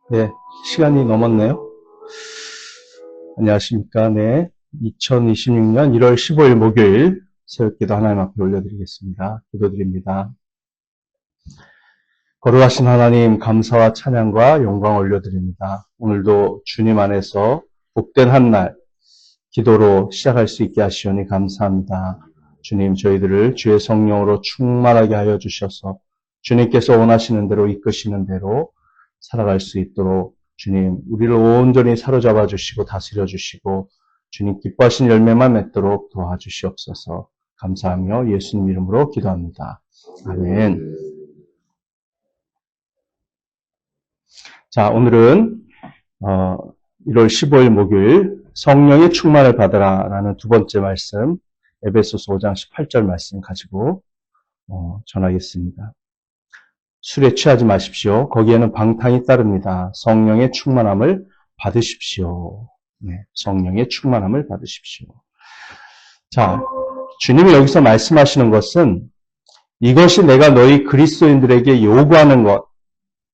네, 시간이 넘었네요. 안녕하십니까. 네, 2026년 1월 15일 목요일 새벽기도 하나님 앞에 올려드리겠습니다. 기도드립니다. 거룩하신 하나님, 감사와 찬양과 영광 올려드립니다. 오늘도 주님 안에서 복된 한 날 기도로 시작할 수 있게 하시오니 감사합니다. 주님, 저희들을 주의 성령으로 충만하게 하여 주셔서 주님께서 원하시는 대로 이끄시는 대로 살아갈 수 있도록 주님, 우리를 온전히 사로잡아 주시고 다스려 주시고 주님 기뻐하신 열매만 맺도록 도와주시옵소서. 감사하며 예수님 이름으로 기도합니다. 아멘. 자, 오늘은 1월 15일 목요일 성령의 충만을 받으라라는 두 번째 말씀, 에베소서 5장 18절 말씀 가지고 전하겠습니다. 술에 취하지 마십시오. 거기에는 방탕이 따릅니다. 성령의 충만함을 받으십시오. 네, 성령의 충만함을 받으십시오. 자, 주님이 여기서 말씀하시는 것은 이것이 내가 너희 그리스도인들에게 요구하는 것,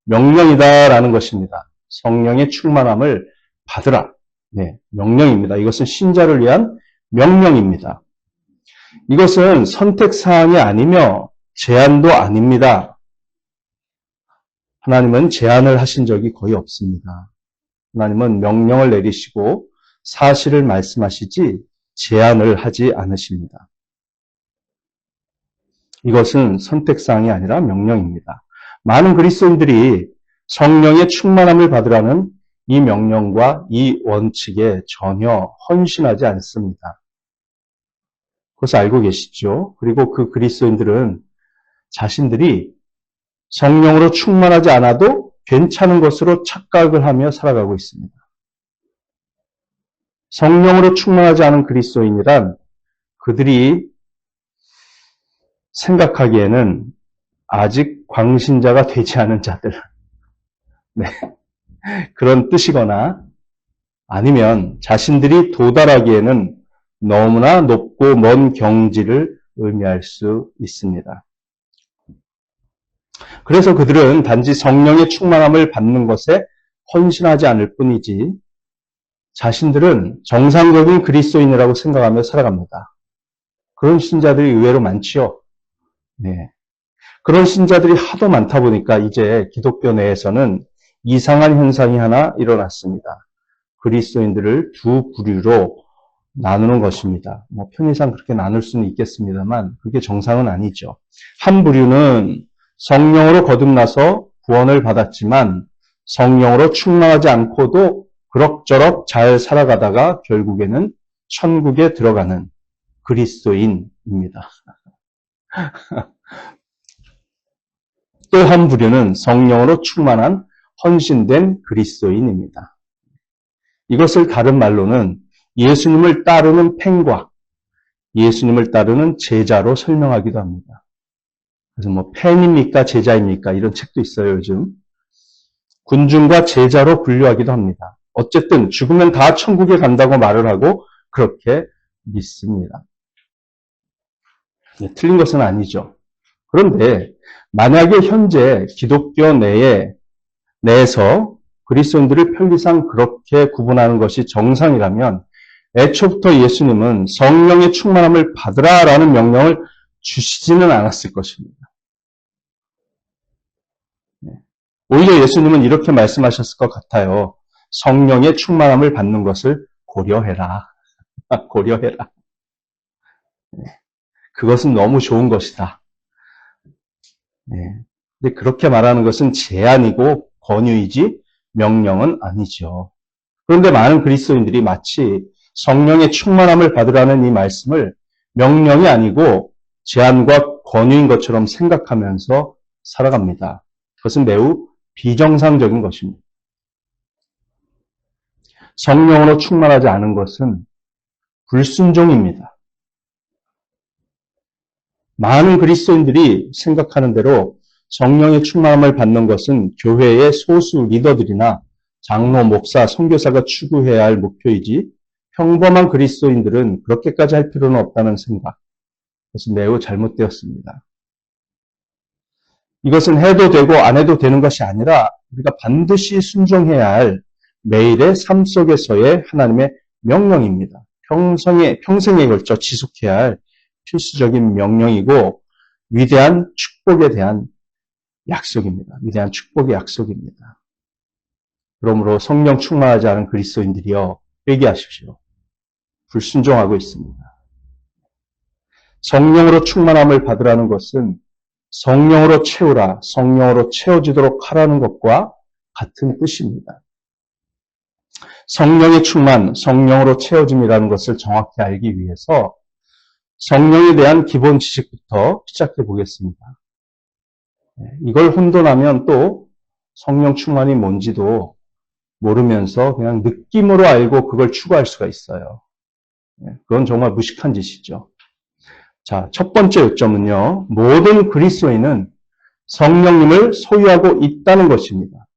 명령이다라는 것입니다. 성령의 충만함을 받으라. 네, 명령입니다. 이것은 신자를 위한 명령입니다. 이것은 선택사항이 아니며 제한도 아닙니다. 하나님은 제한을 하신 적이 거의 없습니다. 하나님은 명령을 내리시고 사실을 말씀하시지 제한을 하지 않으십니다. 이것은 선택사항이 아니라 명령입니다. 많은 그리스도인들이 성령의 충만함을 받으라는 이 명령과 이 원칙에 전혀 헌신하지 않습니다. 그것을 알고 계시죠? 그리고 그 그리스도인들은 자신들이 성령으로 충만하지 않아도 괜찮은 것으로 착각을 하며 살아가고 있습니다. 성령으로 충만하지 않은 그리스도인이란 그들이 생각하기에는 아직 광신자가 되지 않은 자들, 네, 그런 뜻이거나 아니면 자신들이 도달하기에는 너무나 높고 먼 경지를 의미할 수 있습니다. 그래서 그들은 단지 성령의 충만함을 받는 것에 헌신하지 않을 뿐이지 자신들은 정상적인 그리스도인이라고 생각하며 살아갑니다. 그런 신자들이 의외로 많지요. 네. 그런 신자들이 하도 많다 보니까 이제 기독교 내에서는 이상한 현상이 하나 일어났습니다. 그리스도인들을 두 부류로 나누는 것입니다. 편의상 그렇게 나눌 수는 있겠습니다만 그게 정상은 아니죠. 한 부류는 성령으로 거듭나서 구원을 받았지만 성령으로 충만하지 않고도 그럭저럭 잘 살아가다가 결국에는 천국에 들어가는 그리스도인입니다. 또 한 부류는 성령으로 충만한 헌신된 그리스도인입니다. 이것을 다른 말로는 예수님을 따르는 팬과 예수님을 따르는 제자로 설명하기도 합니다. 그래서 팬입니까 제자입니까 이런 책도 있어요 요즘. 군중과 제자로 분류하기도 합니다. 어쨌든 죽으면 다 천국에 간다고 말을 하고 그렇게 믿습니다. 네, 틀린 것은 아니죠. 그런데 만약에 현재 기독교 내에서 그리스도인들을 편리상 그렇게 구분하는 것이 정상이라면 애초부터 예수님은 성령의 충만함을 받으라라는 명령을 주시지는 않았을 것입니다. 오히려 예수님은 이렇게 말씀하셨을 것 같아요. 성령의 충만함을 받는 것을 고려해라. 고려해라. 그것은 너무 좋은 것이다. 근데 그렇게 말하는 것은 제한이고 권유이지 명령은 아니죠. 그런데 많은 그리스도인들이 마치 성령의 충만함을 받으라는 이 말씀을 명령이 아니고 제한과 권유인 것처럼 생각하면서 살아갑니다. 그것은 매우 비정상적인 것입니다. 성령으로 충만하지 않은 것은 불순종입니다. 많은 그리스도인들이 생각하는 대로 성령의 충만함을 받는 것은 교회의 소수 리더들이나 장로, 목사, 선교사가 추구해야 할 목표이지 평범한 그리스도인들은 그렇게까지 할 필요는 없다는 생각. 그것은 매우 잘못되었습니다. 이것은 해도 되고 안 해도 되는 것이 아니라 우리가 반드시 순종해야 할 매일의 삶 속에서의 하나님의 명령입니다. 평생에 걸쳐 지속해야 할 필수적인 명령이고 위대한 축복에 대한 약속입니다. 위대한 축복의 약속입니다. 그러므로 성령 충만하지 않은 그리스도인들이여 회개하십시오. 불순종하고 있습니다. 성령으로 충만함을 받으라는 것은 성령으로 채우라, 성령으로 채워지도록 하라는 것과 같은 뜻입니다. 성령의 충만, 성령으로 채워짐이라는 것을 정확히 알기 위해서 성령에 대한 기본 지식부터 시작해 보겠습니다. 이걸 혼돈하면 또 성령 충만이 뭔지도 모르면서 그냥 느낌으로 알고 그걸 추구할 수가 있어요. 그건 정말 무식한 짓이죠. 자, 첫 번째 요점은요. 모든 그리스도인은 성령님을 소유하고 있다는 것입니다.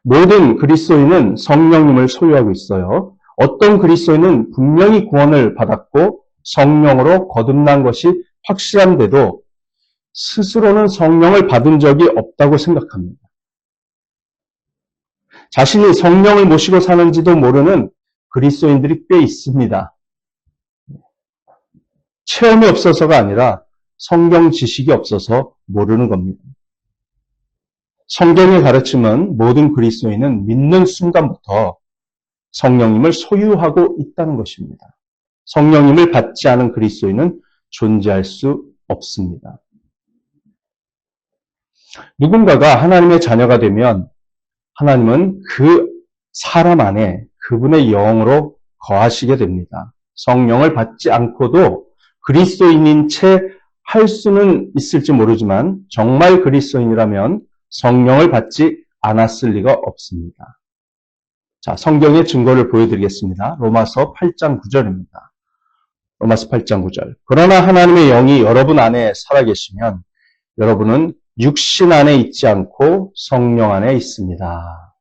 모든 그리스도인은 성령님을 소유하고 있어요. 어떤 그리스도인은 분명히 구원을 받았고 성령으로 거듭난 것이 확실한데도 스스로는 성령을 받은 적이 없다고 생각합니다. 자신이 성령을 모시고 사는지도 모르는 그리스도인들이 꽤 있습니다. 체험이 없어서가 아니라 성경 지식이 없어서 모르는 겁니다. 성경의 가르침은 모든 그리스도인은 믿는 순간부터 성령님을 소유하고 있다는 것입니다. 성령님을 받지 않은 그리스도인은 존재할 수 없습니다. 누군가가 하나님의 자녀가 되면 하나님은 그 사람 안에 그분의 영으로 거하시게 됩니다. 성령을 받지 않고도 그리스도인인 채 할 수는 있을지 모르지만 정말 그리스도인이라면 성령을 받지 않았을 리가 없습니다. 자, 성경의 증거를 보여드리겠습니다. 로마서 8장 9절입니다. 로마서 8장 9절. 그러나 하나님의 영이 여러분 안에 살아계시면 여러분은 육신 안에 있지 않고 성령 안에 있습니다.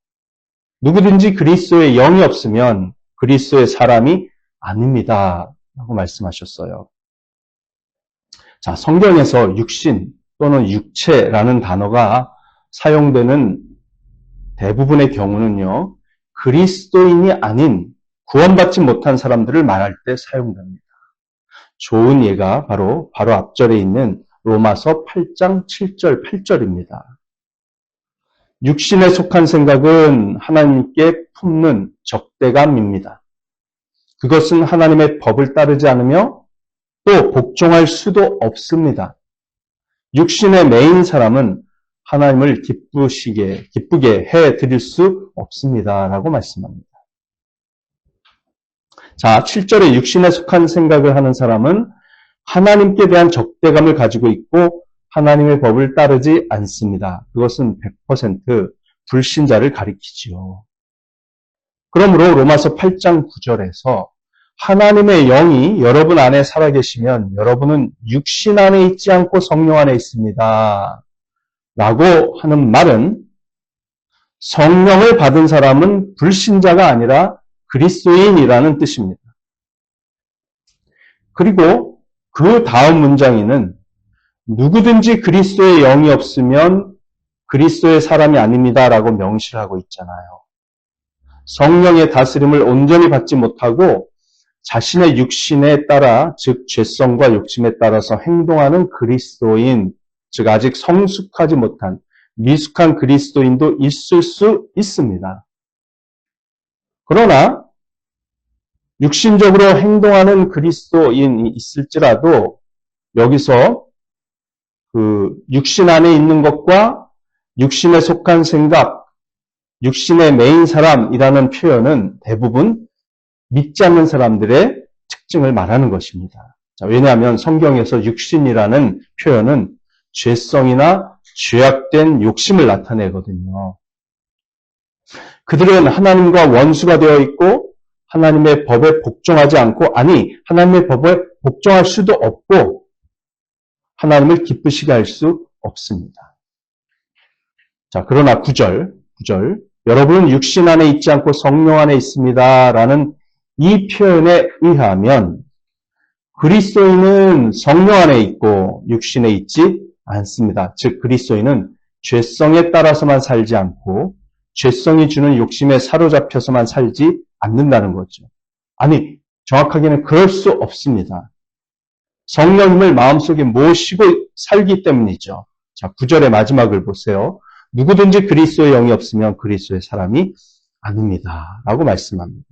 누구든지 그리스도의 영이 없으면 그리스도의 사람이 아닙니다. 라고 말씀하셨어요. 자, 성경에서 육신 또는 육체라는 단어가 사용되는 대부분의 경우는요, 그리스도인이 아닌 구원받지 못한 사람들을 말할 때 사용됩니다. 좋은 예가 바로 앞절에 있는 로마서 8장 7절, 8절입니다. 육신에 속한 생각은 하나님께 품는 적대감입니다. 그것은 하나님의 법을 따르지 않으며 또 복종할 수도 없습니다. 육신의 매인 사람은 하나님을 기쁘게 해드릴 수 없습니다. 라고 말씀합니다. 자, 7절에 육신에 속한 생각을 하는 사람은 하나님께 대한 적대감을 가지고 있고 하나님의 법을 따르지 않습니다. 그것은 100% 불신자를 가리키지요. 그러므로 로마서 8장 9절에서 하나님의 영이 여러분 안에 살아계시면 여러분은 육신 안에 있지 않고 성령 안에 있습니다. 라고 하는 말은 성령을 받은 사람은 불신자가 아니라 그리스도인이라는 뜻입니다. 그리고 그 다음 문장에는 누구든지 그리스도의 영이 없으면 그리스도의 사람이 아닙니다. 라고 명시를 하고 있잖아요. 성령의 다스림을 온전히 받지 못하고 자신의 육신에 따라, 즉 죄성과 욕심에 따라서 행동하는 그리스도인, 즉 아직 성숙하지 못한 미숙한 그리스도인도 있을 수 있습니다. 그러나 육신적으로 행동하는 그리스도인이 있을지라도 여기서 그 육신 안에 있는 것과 육신에 속한 생각, 육신의 메인 사람이라는 표현은 대부분 믿지 않는 사람들의 특징을 말하는 것입니다. 자, 왜냐하면 성경에서 육신이라는 표현은 죄성이나 죄악된 욕심을 나타내거든요. 그들은 하나님과 원수가 되어 있고 하나님의 법에 복종하지 않고, 아니 하나님의 법에 복종할 수도 없고 하나님을 기쁘시게 할 수 없습니다. 자, 그러나 9절 여러분은 육신 안에 있지 않고 성령 안에 있습니다. 라는 이 표현에 의하면 그리스도인은 성령 안에 있고 육신에 있지 않습니다. 즉 그리스도인은 죄성에 따라서만 살지 않고 죄성이 주는 욕심에 사로잡혀서만 살지 않는다는 거죠. 아니, 정확하게는 그럴 수 없습니다. 성령님을 마음속에 모시고 살기 때문이죠. 자, 9절의 마지막을 보세요. 누구든지 그리스도의 영이 없으면 그리스도의 사람이 아닙니다. 라고 말씀합니다.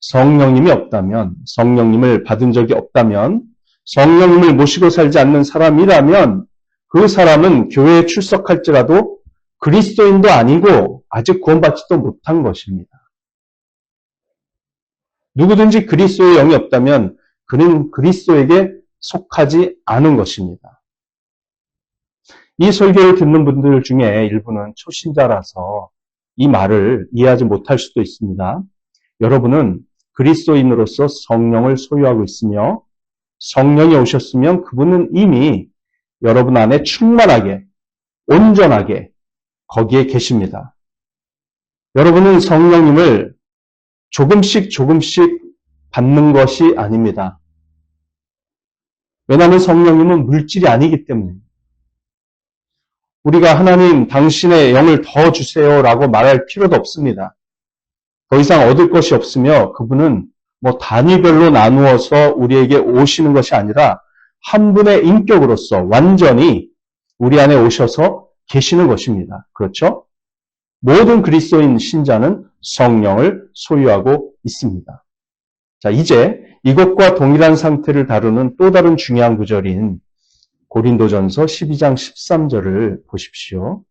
성령님이 없다면, 성령님을 받은 적이 없다면, 성령님을 모시고 살지 않는 사람이라면 그 사람은 교회에 출석할지라도 그리스도인도 아니고 아직 구원받지도 못한 것입니다. 누구든지 그리스도의 영이 없다면 그는 그리스도에게 속하지 않은 것입니다. 이 설교를 듣는 분들 중에 일부는 초신자라서 이 말을 이해하지 못할 수도 있습니다. 여러분은 그리스도인으로서 성령을 소유하고 있으며 성령이 오셨으면 그분은 이미 여러분 안에 충만하게, 온전하게 거기에 계십니다. 여러분은 성령님을 조금씩 받는 것이 아닙니다. 왜냐하면 성령님은 물질이 아니기 때문입니다. 우리가 하나님 당신의 영을 더 주세요라고 말할 필요도 없습니다. 더 이상 얻을 것이 없으며 그분은 단위별로 나누어서 우리에게 오시는 것이 아니라 한 분의 인격으로서 완전히 우리 안에 오셔서 계시는 것입니다. 그렇죠? 모든 그리스도인 신자는 성령을 소유하고 있습니다. 자, 이제 이것과 동일한 상태를 다루는 또 다른 중요한 구절인 고린도전서 12장 13절을 보십시오.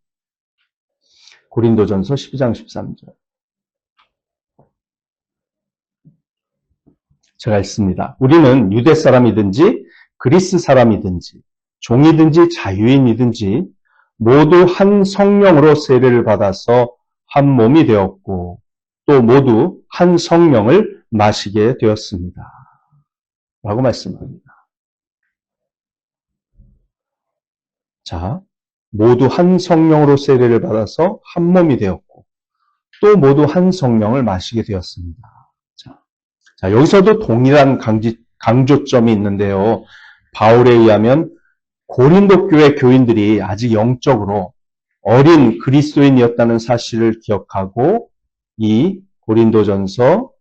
고린도전서 12장 13절. 제가 읽습니다. 우리는 유대 사람이든지 그리스 사람이든지 종이든지 자유인이든지 모두 한 성령으로 세례를 받아서 한 몸이 되었고 또 모두 한 성령을 마시게 되었습니다. 라고 말씀합니다. 자, 모두 한 성령으로 세례를 받아서 한 몸이 되었고 또 모두 한 성령을 마시게 되었습니다. 자, 여기서도 동일한 강조점이 있는데요. 바울에 의하면 고린도 교회 교인들이 아직 영적으로 어린 그리스도인이었다는 사실을 기억하고 이 고린도전서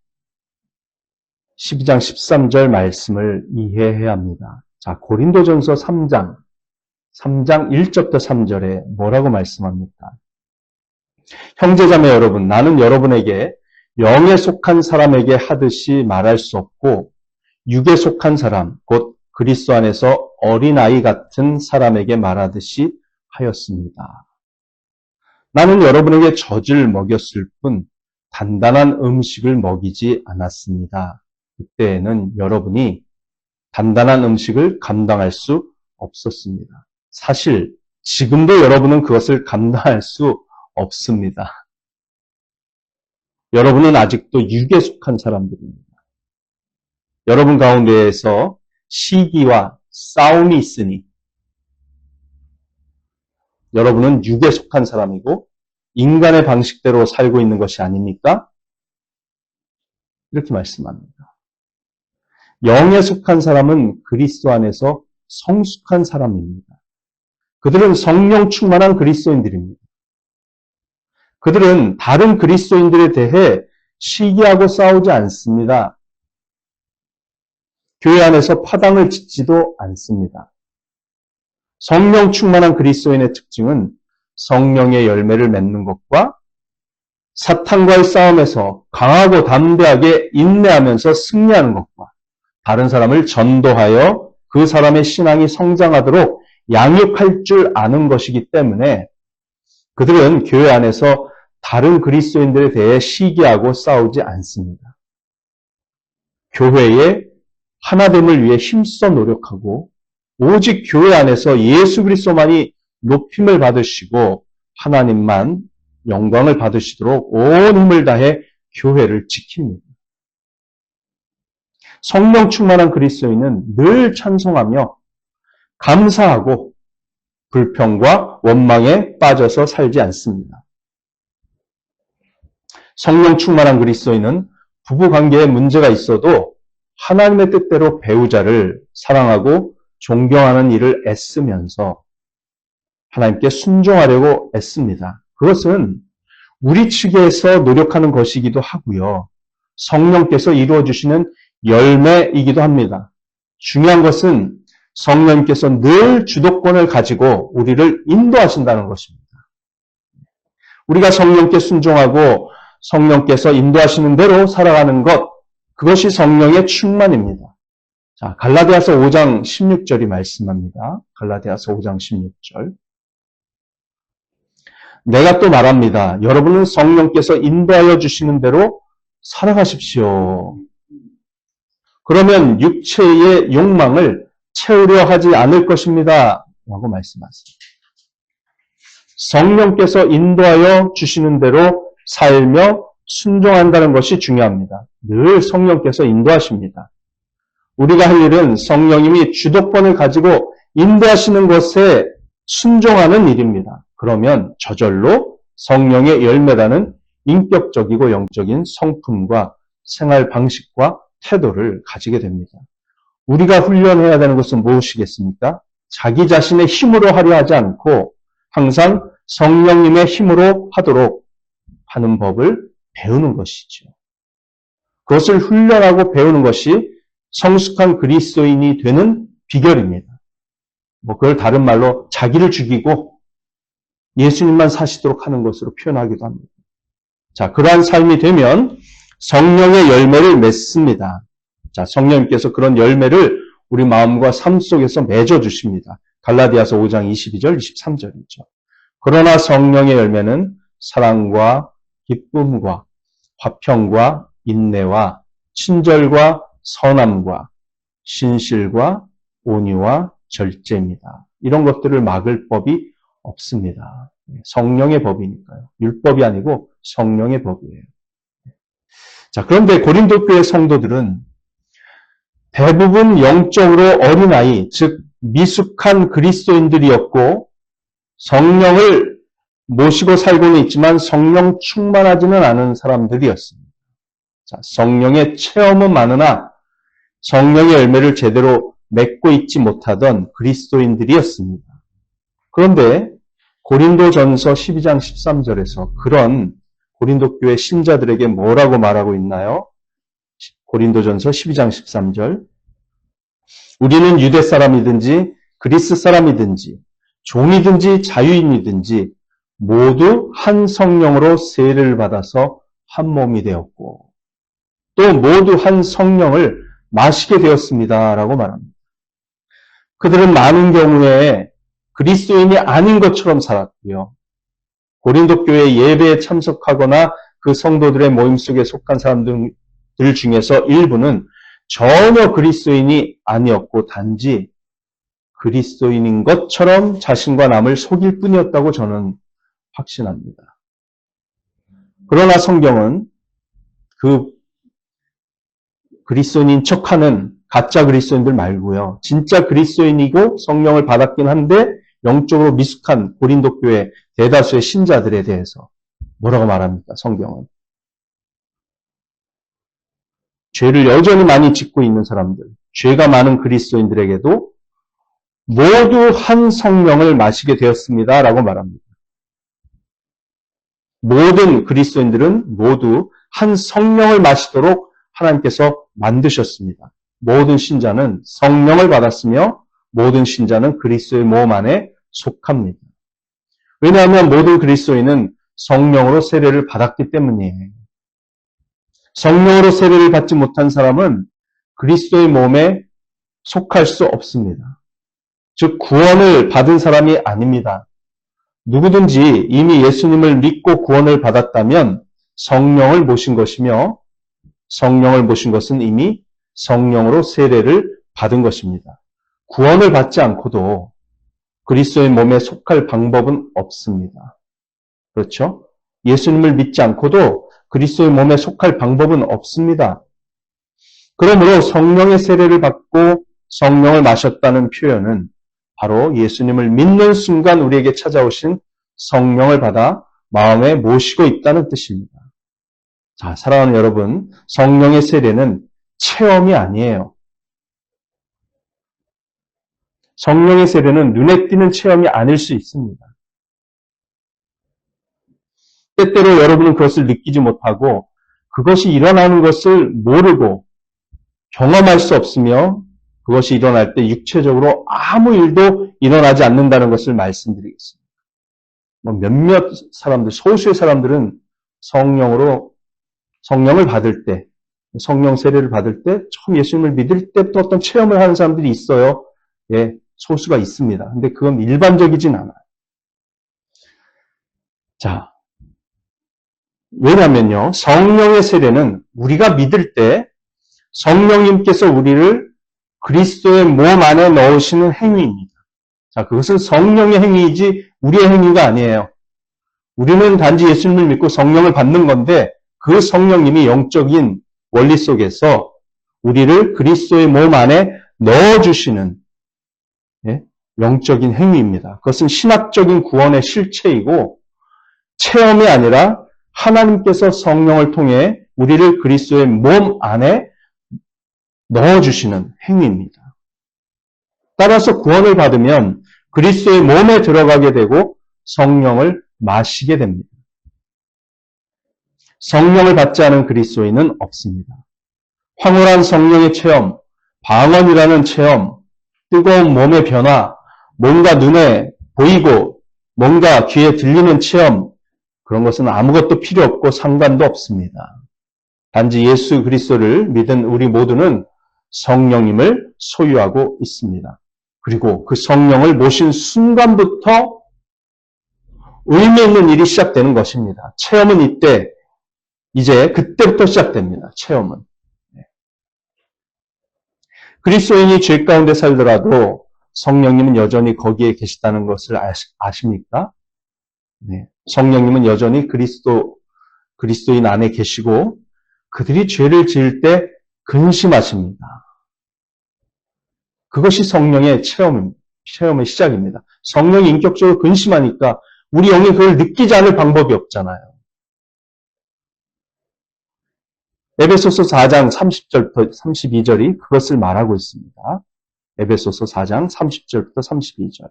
12장 13절 말씀을 이해해야 합니다. 자, 고린도전서 3장 1절부터 3절에 뭐라고 말씀합니까? 형제자매 여러분, 나는 여러분에게 영에 속한 사람에게 하듯이 말할 수 없고 육에 속한 사람, 곧 그리스도 안에서 어린아이 같은 사람에게 말하듯이 하였습니다. 나는 여러분에게 젖을 먹였을 뿐 단단한 음식을 먹이지 않았습니다. 그때에는 여러분이 단단한 음식을 감당할 수 없었습니다. 사실 지금도 여러분은 그것을 감당할 수 없습니다. 여러분은 아직도 육에 속한 사람들입니다. 여러분 가운데에서 시기와 싸움이 있으니 여러분은 육에 속한 사람이고 인간의 방식대로 살고 있는 것이 아닙니까? 이렇게 말씀합니다. 영에 속한 사람은 그리스도 안에서 성숙한 사람입니다. 그들은 성령 충만한 그리스도인들입니다. 그들은 다른 그리스도인들에 대해 시기하고 싸우지 않습니다. 교회 안에서 파당을 짓지도 않습니다. 성령 충만한 그리스도인의 특징은 성령의 열매를 맺는 것과 사탄과의 싸움에서 강하고 담대하게 인내하면서 승리하는 것과 다른 사람을 전도하여 그 사람의 신앙이 성장하도록 양육할 줄 아는 것이기 때문에 그들은 교회 안에서 다른 그리스도인들에 대해 시기하고 싸우지 않습니다. 교회의 하나됨을 위해 힘써 노력하고 오직 교회 안에서 예수 그리스도만이 높임을 받으시고 하나님만 영광을 받으시도록 온 힘을 다해 교회를 지킵니다. 성령 충만한 그리스도인은 늘 찬송하며 감사하고 불평과 원망에 빠져서 살지 않습니다. 성령 충만한 그리스도인은 부부관계에 문제가 있어도 하나님의 뜻대로 배우자를 사랑하고 존경하는 일을 애쓰면서 하나님께 순종하려고 애씁니다. 그것은 우리 측에서 노력하는 것이기도 하고요. 성령께서 이루어주시는 열매이기도 합니다. 중요한 것은 성령님께서 늘 주도권을 가지고 우리를 인도하신다는 것입니다. 우리가 성령께 순종하고 성령께서 인도하시는 대로 살아가는 것, 그것이 성령의 충만입니다. 자, 갈라디아서 5장 16절이 말씀합니다. 갈라디아서 5장 16절. 내가 또 말합니다. 여러분은 성령께서 인도하여 주시는 대로 살아가십시오. 그러면 육체의 욕망을 채우려 하지 않을 것입니다. 라고 말씀하십니다. 성령께서 인도하여 주시는 대로 살며 순종한다는 것이 중요합니다. 늘 성령께서 인도하십니다. 우리가 할 일은 성령님이 주도권을 가지고 인도하시는 것에 순종하는 일입니다. 그러면 저절로 성령의 열매라는 인격적이고 영적인 성품과 생활 방식과 태도를 가지게 됩니다. 우리가 훈련해야 되는 것은 무엇이겠습니까? 자기 자신의 힘으로 하려 하지 않고 항상 성령님의 힘으로 하도록 하는 법을 배우는 것이죠. 그것을 훈련하고 배우는 것이 성숙한 그리스도인이 되는 비결입니다. 그걸 다른 말로 자기를 죽이고 예수님만 사시도록 하는 것으로 표현하기도 합니다. 자, 그러한 삶이 되면 성령의 열매를 맺습니다. 자, 성령님께서 그런 열매를 우리 마음과 삶 속에서 맺어주십니다. 갈라디아서 5장 22절, 23절이죠. 그러나 성령의 열매는 사랑과 기쁨과 화평과 인내와 친절과 선함과 신실과 온유와 절제입니다. 이런 것들을 막을 법이 없습니다. 성령의 법이니까요. 율법이 아니고 성령의 법이에요. 자, 그런데 고린도 교회 성도들은 대부분 영적으로 어린아이, 즉 미숙한 그리스도인들이었고 성령을 모시고 살고는 있지만 성령 충만하지는 않은 사람들이었습니다. 자, 성령의 체험은 많으나 성령의 열매를 제대로 맺고 있지 못하던 그리스도인들이었습니다. 그런데 고린도전서 12장 13절에서 그런 고린도 교회 신자들에게 뭐라고 말하고 있나요? 고린도전서 12장 13절. 우리는 유대 사람이든지 그리스 사람이든지 종이든지 자유인이든지 모두 한 성령으로 세례를 받아서 한 몸이 되었고 또 모두 한 성령을 마시게 되었습니다. 라고 말합니다. 그들은 많은 경우에 그리스도인이 아닌 것처럼 살았고요. 고린도 교회 예배에 참석하거나 그 성도들의 모임 속에 속한 사람들 중에서 일부는 전혀 그리스도인이 아니었고 단지 그리스도인인 것처럼 자신과 남을 속일 뿐이었다고 저는 확신합니다. 그러나 성경은 그 그리스도인인 척하는 가짜 그리스도인들 말고요. 진짜 그리스도인이고 성령을 받았긴 한데 영적으로 미숙한 고린도 교회 대다수의 신자들에 대해서 뭐라고 말합니까? 성경은. 죄를 여전히 많이 짓고 있는 사람들, 죄가 많은 그리스도인들에게도 모두 한 성령을 마시게 되었습니다. 라고 말합니다. 모든 그리스도인들은 모두 한 성령을 마시도록 하나님께서 만드셨습니다. 모든 신자는 성령을 받았으며 모든 신자는 그리스도의 몸 안에 속합니다. 왜냐하면 모든 그리스도인은 성령으로 세례를 받았기 때문이에요. 성령으로 세례를 받지 못한 사람은 그리스도의 몸에 속할 수 없습니다. 즉 구원을 받은 사람이 아닙니다. 누구든지 이미 예수님을 믿고 구원을 받았다면 성령을 모신 것이며 성령을 모신 것은 이미 성령으로 세례를 받은 것입니다. 구원을 받지 않고도 그리스도의 몸에 속할 방법은 없습니다. 그렇죠? 예수님을 믿지 않고도 그리스도의 몸에 속할 방법은 없습니다. 그러므로 성령의 세례를 받고 성령을 마셨다는 표현은 바로 예수님을 믿는 순간 우리에게 찾아오신 성령을 받아 마음에 모시고 있다는 뜻입니다. 자, 사랑하는 여러분, 성령의 세례는 체험이 아니에요. 성령의 세례는 눈에 띄는 체험이 아닐 수 있습니다. 때때로 여러분은 그것을 느끼지 못하고 그것이 일어나는 것을 모르고 경험할 수 없으며 그것이 일어날 때 육체적으로 아무 일도 일어나지 않는다는 것을 말씀드리겠습니다. 몇몇 사람들, 소수의 사람들은 성령을 받을 때, 성령 세례를 받을 때, 처음 예수님을 믿을 때부터 어떤 체험을 하는 사람들이 있어요. 예, 소수가 있습니다. 근데 그건 일반적이진 않아요. 자, 왜냐면요, 성령의 세례는 우리가 믿을 때 성령님께서 우리를 그리스도의 몸 안에 넣으시는 행위입니다. 자, 그것은 성령의 행위이지 우리의 행위가 아니에요. 우리는 단지 예수님을 믿고 성령을 받는 건데 그 성령님이 영적인 원리 속에서 우리를 그리스도의 몸 안에 넣어주시는 영적인 행위입니다. 그것은 신학적인 구원의 실체이고 체험이 아니라 하나님께서 성령을 통해 우리를 그리스도의 몸 안에 넣어주시는 행위입니다. 따라서 구원을 받으면 그리스도의 몸에 들어가게 되고 성령을 마시게 됩니다. 성령을 받지 않은 그리스도인은 없습니다. 황홀한 성령의 체험, 방언이라는 체험, 뜨거운 몸의 변화, 뭔가 눈에 보이고 뭔가 귀에 들리는 체험, 그런 것은 아무것도 필요 없고 상관도 없습니다. 단지 예수 그리스도를 믿은 우리 모두는 성령님을 소유하고 있습니다. 그리고 그 성령을 모신 순간부터 의미 있는 일이 시작되는 것입니다. 체험은 이제 그때부터 시작됩니다. 체험은. 그리스도인이 죄 가운데 살더라도 성령님은 여전히 거기에 계시다는 것을 아십니까? 네. 성령님은 여전히 그리스도인 안에 계시고 그들이 죄를 지을 때 근심하십니다. 그것이 성령의 체험의 시작입니다. 성령이 인격적으로 근심하니까 우리 영이 그걸 느끼지 않을 방법이 없잖아요. 에베소서 4장 30절부터 32절이 그것을 말하고 있습니다. 에베소서 4장 30절부터 32절.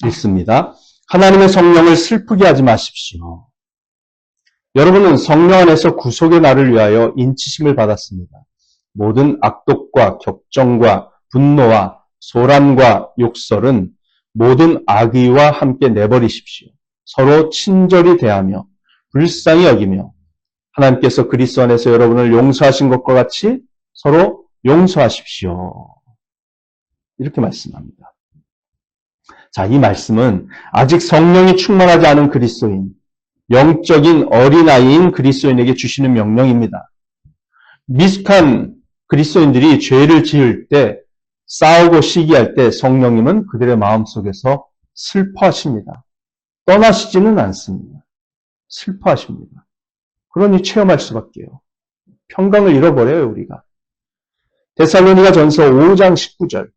읽습니다. 하나님의 성령을 슬프게 하지 마십시오. 여러분은 성령 안에서 구속의 날을 위하여 인치심을 받았습니다. 모든 악독과 격정과 분노와 소란과 욕설은 모든 악의와 함께 내버리십시오. 서로 친절히 대하며 불쌍히 여기며 하나님께서 그리스도 안에서 여러분을 용서하신 것과 같이 서로 용서하십시오. 이렇게 말씀합니다. 자, 이 말씀은 아직 성령이 충만하지 않은 그리스도인, 영적인 어린아이인 그리스도인에게 주시는 명령입니다. 미숙한 그리스도인들이 죄를 지을 때, 싸우고 시기할 때 성령님은 그들의 마음속에서 슬퍼하십니다. 떠나시지는 않습니다. 슬퍼하십니다. 그러니 체험할 수밖에요. 평강을 잃어버려요, 우리가. 데살로니가전서 5장 19절.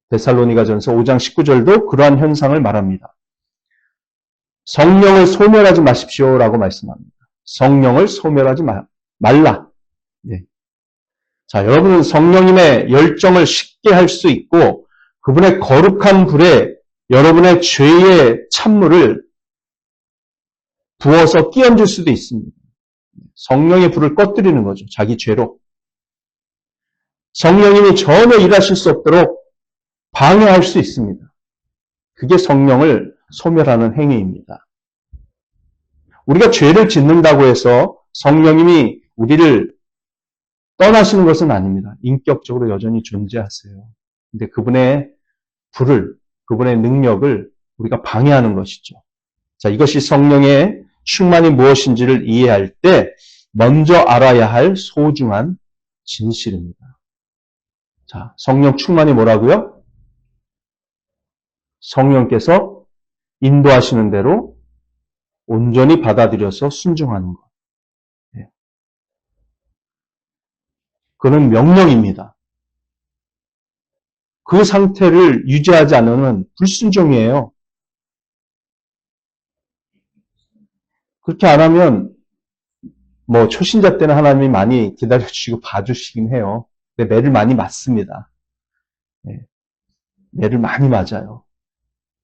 데살로니가전서 5장 19절도 그러한 현상을 말합니다. 성령을 소멸하지 마십시오라고 말씀합니다. 성령을 소멸하지 말라. 네. 자, 여러분은 성령님의 열정을 쉽게 할 수 있고 그분의 거룩한 불에 여러분의 죄의 찬물을 부어서 끼얹을 수도 있습니다. 성령의 불을 꺼뜨리는 거죠. 자기 죄로. 성령님이 전혀 일하실 수 없도록 방해할 수 있습니다. 그게 성령을 소멸하는 행위입니다. 우리가 죄를 짓는다고 해서 성령님이 우리를 떠나시는 것은 아닙니다. 인격적으로 여전히 존재하세요. 근데 그분의 불을, 그분의 능력을 우리가 방해하는 것이죠. 자, 이것이 성령의 충만이 무엇인지를 이해할 때 먼저 알아야 할 소중한 진실입니다. 자, 성령 충만이 뭐라고요? 성령께서 인도하시는 대로 온전히 받아들여서 순종하는 것. 네. 그는 명령입니다. 그 상태를 유지하지 않으면 불순종이에요. 그렇게 안 하면 뭐 초신자 때는 하나님이 많이 기다려주시고 봐주시긴 해요. 근데 매를 많이 맞습니다. 매를 많이 맞아요.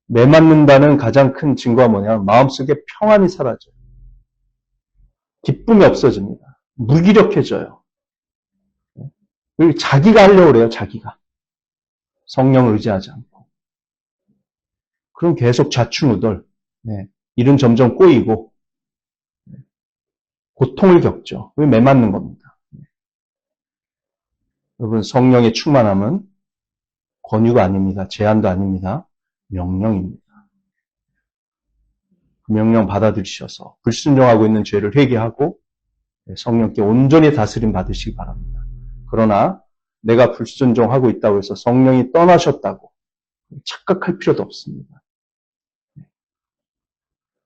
매 맞는다는 가장 큰 증거가 뭐냐면 마음속에 평안이 사라져요. 기쁨이 없어집니다. 무기력해져요. 그리고 자기가 하려고 그래요. 자기가. 성령을 의지하지 않고. 그럼 계속 좌충우돌. 일은 점점 꼬이고 고통을 겪죠. 그게 매 맞는 겁니다. 여러분, 성령의 충만함은 권유가 아닙니다. 제한도 아닙니다. 명령입니다. 그 명령 받아들이셔서 불순종하고 있는 죄를 회개하고 성령께 온전히 다스림 받으시기 바랍니다. 그러나 내가 불순종하고 있다고 해서 성령이 떠나셨다고 착각할 필요도 없습니다.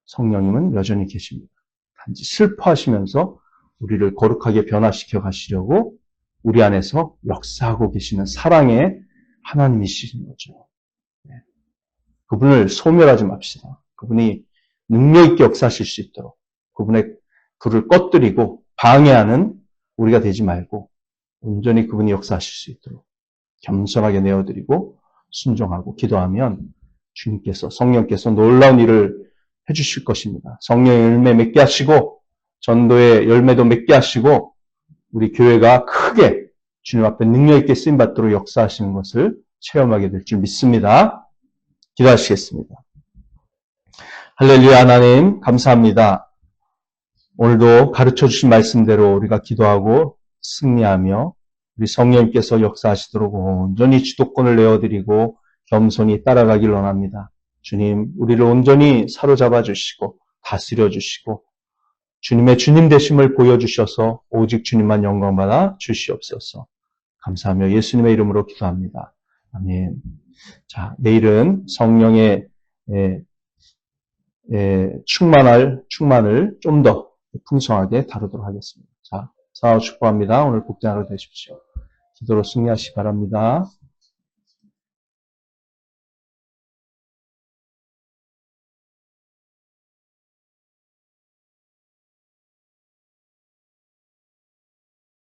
성령님은 여전히 계십니다. 단지 슬퍼하시면서 우리를 거룩하게 변화시켜 가시려고 우리 안에서 역사하고 계시는 사랑의 하나님이시신 거죠. 그분을 소멸하지 맙시다. 그분이 능력 있게 역사하실 수 있도록 그분의 불을 꺼뜨리고 방해하는 우리가 되지 말고 온전히 그분이 역사하실 수 있도록 겸손하게 내어드리고 순종하고 기도하면 주님께서 성령께서 놀라운 일을 해주실 것입니다. 성령의 열매 맺게 하시고 전도의 열매도 맺게 하시고 우리 교회가 크게 주님 앞에 능력 있게 쓰임받도록 역사하시는 것을 체험하게 될 줄 믿습니다. 기도하시겠습니다. 할렐루야. 하나님 감사합니다. 오늘도 가르쳐 주신 말씀대로 우리가 기도하고 승리하며 우리 성령님께서 역사하시도록 온전히 주도권을 내어드리고 겸손히 따라가길 원합니다. 주님, 우리를 온전히 사로잡아 주시고 다스려 주시고 주님의 주님 되심을 보여주셔서 오직 주님만 영광받아 주시옵소서. 감사하며 예수님의 이름으로 기도합니다. 아멘. 자, 내일은 성령의 충만을 좀 더 풍성하게 다루도록 하겠습니다. 자, 사랑하고 축복합니다. 오늘 복된 하루 되십시오. 기도로 승리하시기 바랍니다.